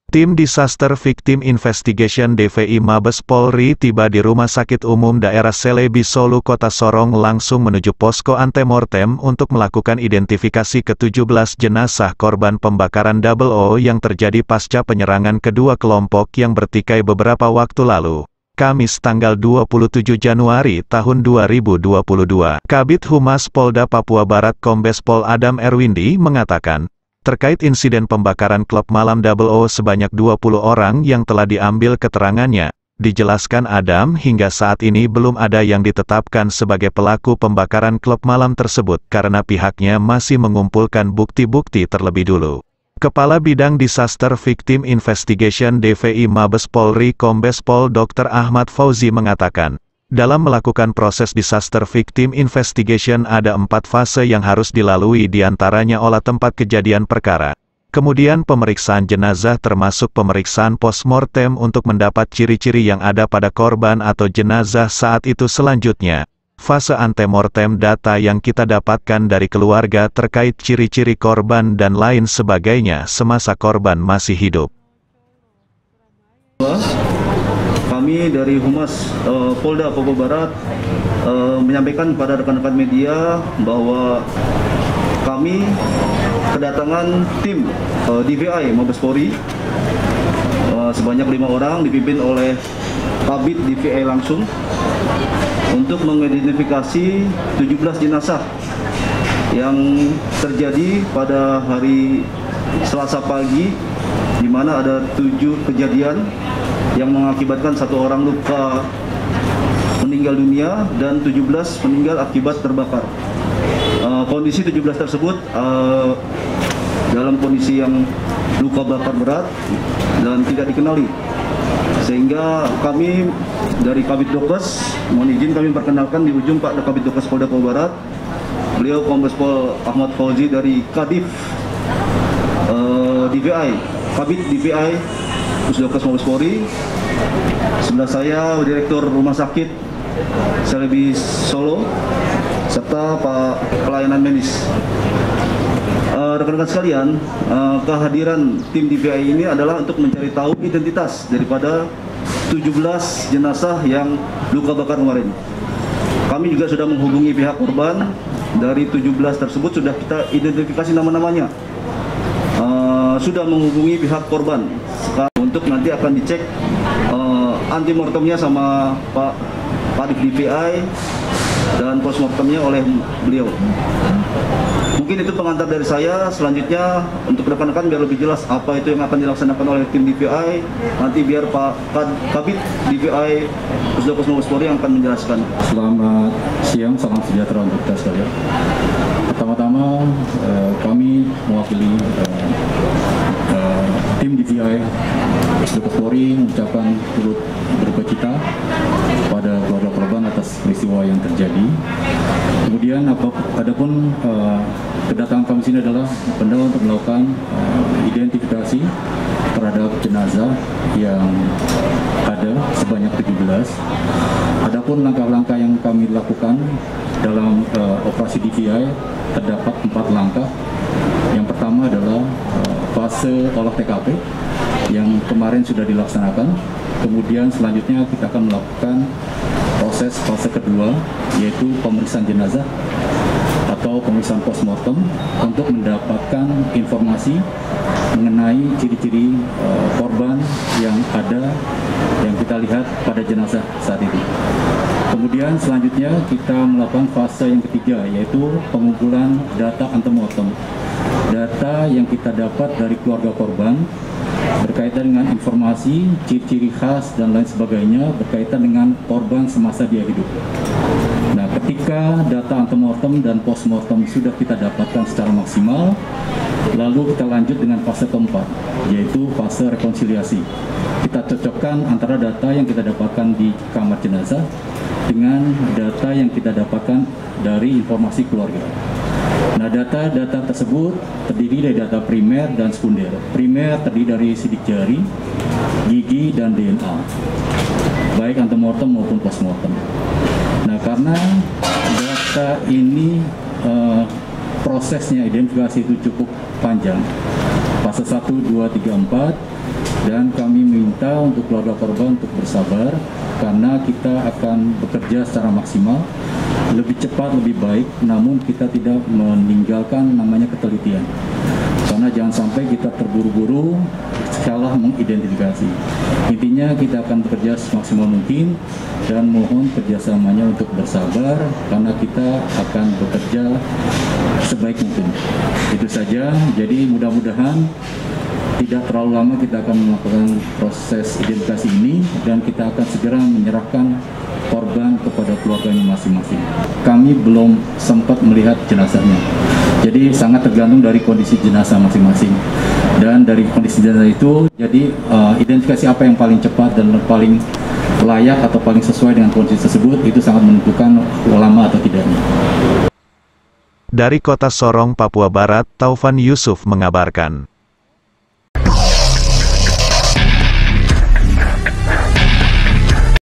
Tim Disaster Victim Investigation DVI Mabes Polri tiba di Rumah Sakit Umum Daerah Selebi Solu Kota Sorong langsung menuju posko antemortem untuk melakukan identifikasi ke-17 jenazah korban pembakaran Double O yang terjadi pasca penyerangan kedua kelompok yang bertikai beberapa waktu lalu. Kamis tanggal 27 Januari tahun 2022. Kabid Humas Polda Papua Barat Kombes Pol Adam Erwindi mengatakan, terkait insiden pembakaran klub malam Double O sebanyak 20 orang yang telah diambil keterangannya, dijelaskan Adam hingga saat ini belum ada yang ditetapkan sebagai pelaku pembakaran klub malam tersebut karena pihaknya masih mengumpulkan bukti-bukti terlebih dulu. Kepala Bidang Disaster Victim Investigation DVI Mabes Polri Kombes Pol Dr. Ahmad Fauzi mengatakan, dalam melakukan proses disaster victim investigation ada 4 fase yang harus dilalui diantaranya olah tempat kejadian perkara. Kemudian pemeriksaan jenazah termasuk pemeriksaan postmortem untuk mendapat ciri-ciri yang ada pada korban atau jenazah saat itu selanjutnya. Fase antemortem data yang kita dapatkan dari keluarga terkait ciri-ciri korban dan lain sebagainya semasa korban masih hidup. Kami dari Humas Polda Papua Barat menyampaikan kepada rekan-rekan media bahwa kami kedatangan tim DVI Mabes Polri sebanyak 5 orang dipimpin oleh Kabid DVI langsung untuk mengidentifikasi 17 jenazah yang terjadi pada hari Selasa pagi, di mana ada 7 kejadian yang mengakibatkan 1 orang luka meninggal dunia dan 17 meninggal akibat terbakar. Kondisi 17 tersebut dalam kondisi yang luka bakar berat dan tidak dikenali. Sehingga kami dari Kabid Dokes, mohon izin kami perkenalkan di ujung Pak Kabid Dokes Polda Papua Barat. Beliau Kombes Pol Ahmad Fauzi dari Kadif DVI, Kabid DVI Pusdokes Mabes Polri. Sebelah saya Direktur Rumah Sakit Selebi Solo serta Pak Pelayanan Medis. Rekan-rekan sekalian, kehadiran tim DVI ini adalah untuk mencari tahu identitas daripada 17 jenazah yang luka bakar kemarin. Kami juga sudah menghubungi pihak korban. Dari 17 tersebut sudah kita identifikasi nama-namanya. Sudah menghubungi pihak korban untuk nanti akan dicek antemortemnya sama Pak Kadif DVI dan postmortemnya oleh beliau. Mungkin itu pengantar dari saya. Selanjutnya untuk rekan-rekan biar lebih jelas apa itu yang akan dilaksanakan oleh tim DVI, nanti biar Pak Kabid DVI Pusdokes Mabes Polri yang akan menjelaskan. Selamat siang, salam sejahtera untuk kita sekalian. Pertama-tama kami mewakili tim DVI Pusdokes Polri mengucapkan turut berbecita pada keluarga korban atas peristiwa yang terjadi. Kemudian adapun kedatangan kami sini adalah untuk melakukan identifikasi terhadap jenazah yang ada sebanyak 17. Adapun langkah-langkah yang kami lakukan dalam operasi DVI terdapat 4 langkah. Yang pertama adalah fase olah TKP yang kemarin sudah dilaksanakan. Kemudian selanjutnya kita akan melakukan proses fase kedua, yaitu pemeriksaan jenazah atau pemeriksaan postmortem untuk mendapatkan informasi mengenai ciri-ciri korban yang ada yang kita lihat pada jenazah saat itu. Kemudian selanjutnya kita melakukan fase yang ketiga, yaitu pengumpulan data antemortem. Data yang kita dapat dari keluarga korban berkaitan dengan informasi, ciri-ciri khas dan lain sebagainya berkaitan dengan korban semasa dia hidup. Nah, ketika data antemortem dan postmortem sudah kita dapatkan secara maksimal, lalu kita lanjut dengan fase keempat, yaitu fase rekonsiliasi. Kita cocokkan antara data yang kita dapatkan di kamar jenazah dengan data yang kita dapatkan dari informasi keluarga. Nah, data-data tersebut terdiri dari data primer dan sekunder. Primer terdiri dari sidik jari, gigi, dan DNA, baik antemortem maupun postmortem. Nah, karena data ini prosesnya identifikasi itu cukup panjang, fase 1, 2, 3, 4, kita untuk keluarga korban untuk bersabar, karena kita akan bekerja secara maksimal, lebih cepat, lebih baik, namun kita tidak meninggalkan namanya ketelitian. Karena jangan sampai kita terburu-buru salah mengidentifikasi. Intinya kita akan bekerja semaksimal mungkin dan mohon kerjasamanya untuk bersabar, karena kita akan bekerja sebaik mungkin. Itu saja, jadi mudah-mudahan tidak terlalu lama kita akan melakukan proses identifikasi ini dan kita akan segera menyerahkan korban kepada keluarganya masing-masing. Kami belum sempat melihat jenazahnya, jadi sangat tergantung dari kondisi jenazah masing-masing. Dan dari kondisi jenazah itu, jadi identifikasi apa yang paling cepat dan paling layak atau paling sesuai dengan kondisi tersebut, itu sangat menentukan lama atau tidaknya. Dari Kota Sorong, Papua Barat, Taufan Yusuf mengabarkan.